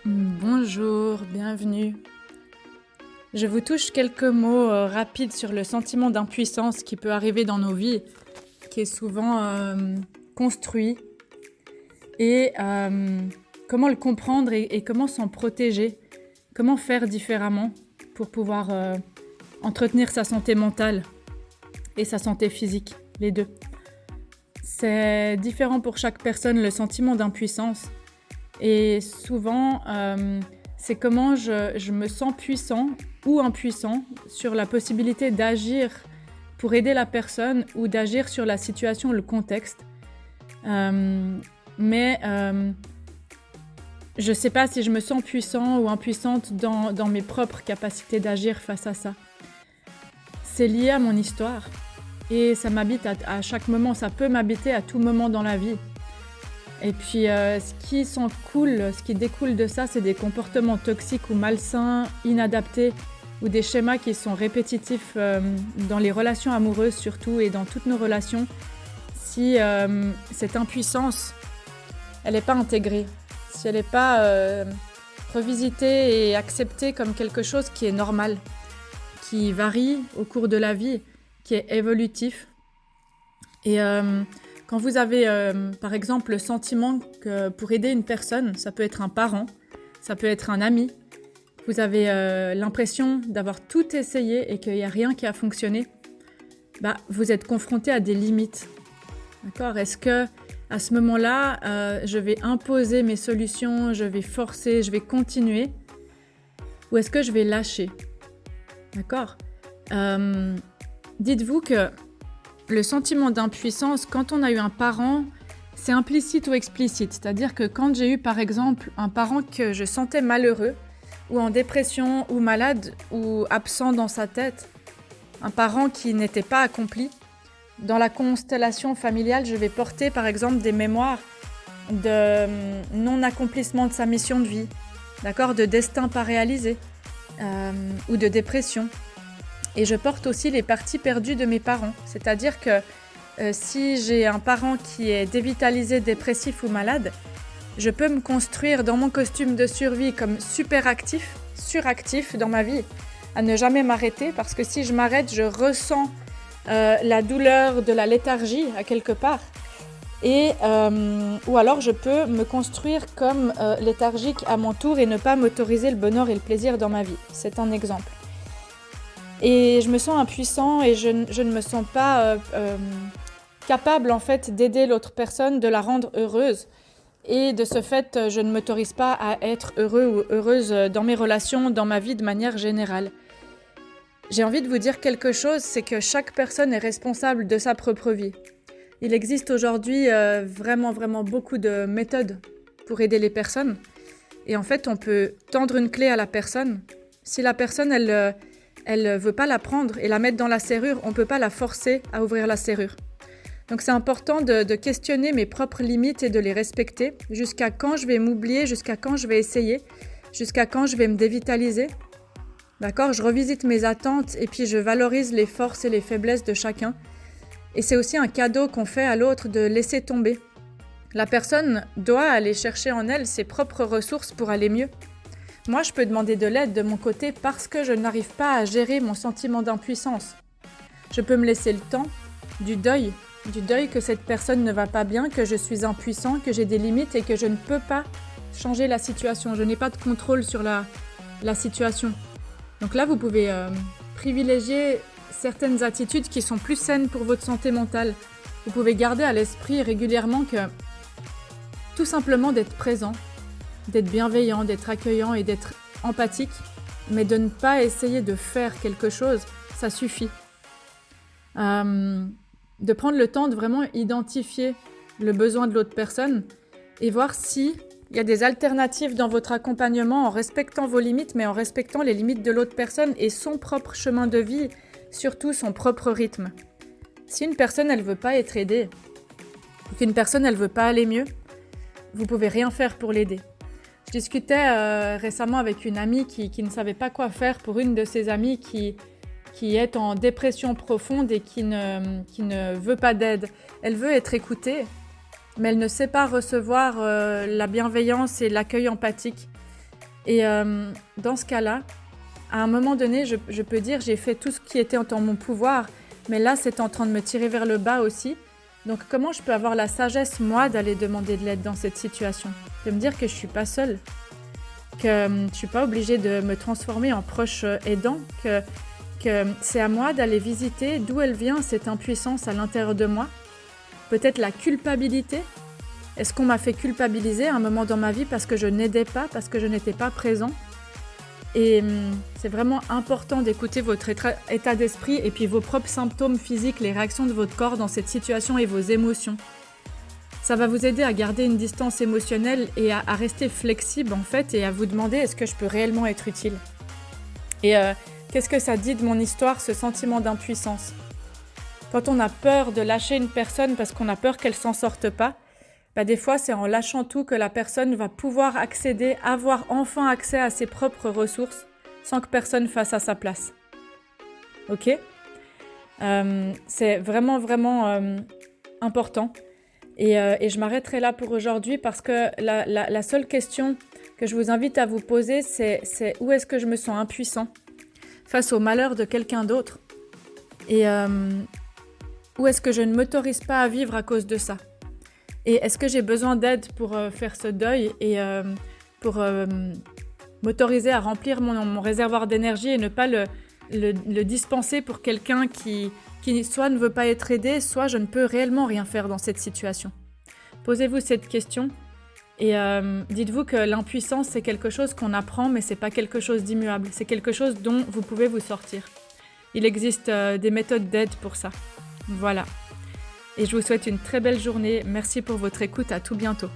Bonjour, bienvenue. Je vous touche quelques mots rapides sur le sentiment d'impuissance qui peut arriver dans nos vies, qui est souvent construit, et comment le comprendre et comment s'en protéger, comment faire différemment pour pouvoir entretenir sa santé mentale et sa santé physique, les deux. C'est différent pour chaque personne, le sentiment d'impuissance. Et souvent, c'est comment je me sens puissant ou impuissant sur la possibilité d'agir pour aider la personne ou d'agir sur la situation, le contexte. Mais je ne sais pas si je me sens puissant ou impuissante dans mes propres capacités d'agir face à ça. C'est lié à mon histoire et ça m'habite à chaque moment, ça peut m'habiter à tout moment dans la vie. Et puis, ce qui découle de ça, c'est des comportements toxiques ou malsains, inadaptés, ou des schémas qui sont répétitifs dans les relations amoureuses surtout et dans toutes nos relations. Si cette impuissance, elle n'est pas intégrée, si elle n'est pas revisitée et acceptée comme quelque chose qui est normal, qui varie au cours de la vie, qui est évolutif. Et quand vous avez, par exemple, le sentiment que pour aider une personne, ça peut être un parent, ça peut être un ami, vous avez l'impression d'avoir tout essayé et qu'il n'y a rien qui a fonctionné, vous êtes confronté à des limites. D'accord ? Est-ce que à ce moment-là, je vais imposer mes solutions, je vais forcer, je vais continuer, ou est-ce que je vais lâcher ? D'accord ? Dites-vous que le sentiment d'impuissance, quand on a eu un parent, c'est implicite ou explicite. C'est-à-dire que quand j'ai eu, par exemple, un parent que je sentais malheureux, ou en dépression, ou malade, ou absent dans sa tête, un parent qui n'était pas accompli, dans la constellation familiale, je vais porter, par exemple, des mémoires de non-accomplissement de sa mission de vie, d'accord, de destin pas réalisé, ou de dépression. Et je porte aussi les parties perdues de mes parents. C'est-à-dire que si j'ai un parent qui est dévitalisé, dépressif ou malade, je peux me construire dans mon costume de survie comme suractif dans ma vie, à ne jamais m'arrêter, parce que si je m'arrête, je ressens la douleur de la léthargie à quelque part. Ou alors je peux me construire comme léthargique à mon tour et ne pas m'autoriser le bonheur et le plaisir dans ma vie. C'est un exemple. Et je me sens impuissant et je ne me sens pas capable en fait d'aider l'autre personne, de la rendre heureuse. Et de ce fait, je ne m'autorise pas à être heureux ou heureuse dans mes relations, dans ma vie de manière générale. J'ai envie de vous dire quelque chose, c'est que chaque personne est responsable de sa propre vie. Il existe aujourd'hui vraiment beaucoup de méthodes pour aider les personnes. Et en fait, on peut tendre une clé à la personne. Si la personne, elle veut pas la prendre et la mettre dans la serrure, on peut pas la forcer à ouvrir la serrure. Donc c'est important de questionner mes propres limites et de les respecter. Jusqu'à quand je vais m'oublier, jusqu'à quand je vais essayer, jusqu'à quand je vais me dévitaliser. D'accord ? Je revisite mes attentes et puis je valorise les forces et les faiblesses de chacun. Et c'est aussi un cadeau qu'on fait à l'autre de laisser tomber. La personne doit aller chercher en elle ses propres ressources pour aller mieux. Moi, je peux demander de l'aide de mon côté parce que je n'arrive pas à gérer mon sentiment d'impuissance. Je peux me laisser le temps du deuil que cette personne ne va pas bien, que je suis impuissant, que j'ai des limites et que je ne peux pas changer la situation. Je n'ai pas de contrôle sur la situation. Donc là, vous pouvez privilégier certaines attitudes qui sont plus saines pour votre santé mentale. Vous pouvez garder à l'esprit régulièrement que tout simplement d'être présent, d'être bienveillant, d'être accueillant et d'être empathique, mais de ne pas essayer de faire quelque chose, ça suffit. De prendre le temps de vraiment identifier le besoin de l'autre personne et voir s'il y a des alternatives dans votre accompagnement en respectant vos limites, mais en respectant les limites de l'autre personne et son propre chemin de vie, surtout son propre rythme. Si une personne, elle ne veut pas être aidée, ou qu'une personne, elle ne veut pas aller mieux, vous ne pouvez rien faire pour l'aider. Je discutais récemment avec une amie qui ne savait pas quoi faire pour une de ses amies qui est en dépression profonde et qui ne veut pas d'aide. Elle veut être écoutée, mais elle ne sait pas recevoir la bienveillance et l'accueil empathique. Et dans ce cas-là, à un moment donné, je peux dire j'ai fait tout ce qui était en mon pouvoir, mais là, c'est en train de me tirer vers le bas aussi. Donc, comment je peux avoir la sagesse, moi, d'aller demander de l'aide dans cette situation? De me dire que je ne suis pas seule, que je ne suis pas obligée de me transformer en proche aidant, que c'est à moi d'aller visiter d'où elle vient, cette impuissance à l'intérieur de moi. Peut-être la culpabilité. Est-ce qu'on m'a fait culpabiliser à un moment dans ma vie parce que je n'aidais pas, parce que je n'étais pas présent? Et c'est vraiment important d'écouter votre état d'esprit et puis vos propres symptômes physiques, les réactions de votre corps dans cette situation et vos émotions. Ça va vous aider à garder une distance émotionnelle et à rester flexible en fait et à vous demander est-ce que je peux réellement être utile? Et qu'est-ce que ça dit de mon histoire, ce sentiment d'impuissance? Quand on a peur de lâcher une personne parce qu'on a peur qu'elle s'en sorte pas, des fois, c'est en lâchant tout que la personne va pouvoir accéder, avoir enfin accès à ses propres ressources sans que personne fasse à sa place. Ok ? C'est vraiment, vraiment important. Et je m'arrêterai là pour aujourd'hui parce que la seule question que je vous invite à vous poser, c'est où est-ce que je me sens impuissant face au malheur de quelqu'un d'autre? Et où est-ce que je ne m'autorise pas à vivre à cause de ça? Et est-ce que j'ai besoin d'aide pour faire ce deuil et pour m'autoriser à remplir mon réservoir d'énergie et ne pas le dispenser pour quelqu'un qui soit ne veut pas être aidé, soit je ne peux réellement rien faire dans cette situation? Posez-vous cette question et dites-vous que l'impuissance, c'est quelque chose qu'on apprend, mais ce n'est pas quelque chose d'immuable. C'est quelque chose dont vous pouvez vous sortir. Il existe des méthodes d'aide pour ça. Voilà. Et je vous souhaite une très belle journée. Merci pour votre écoute. À tout bientôt.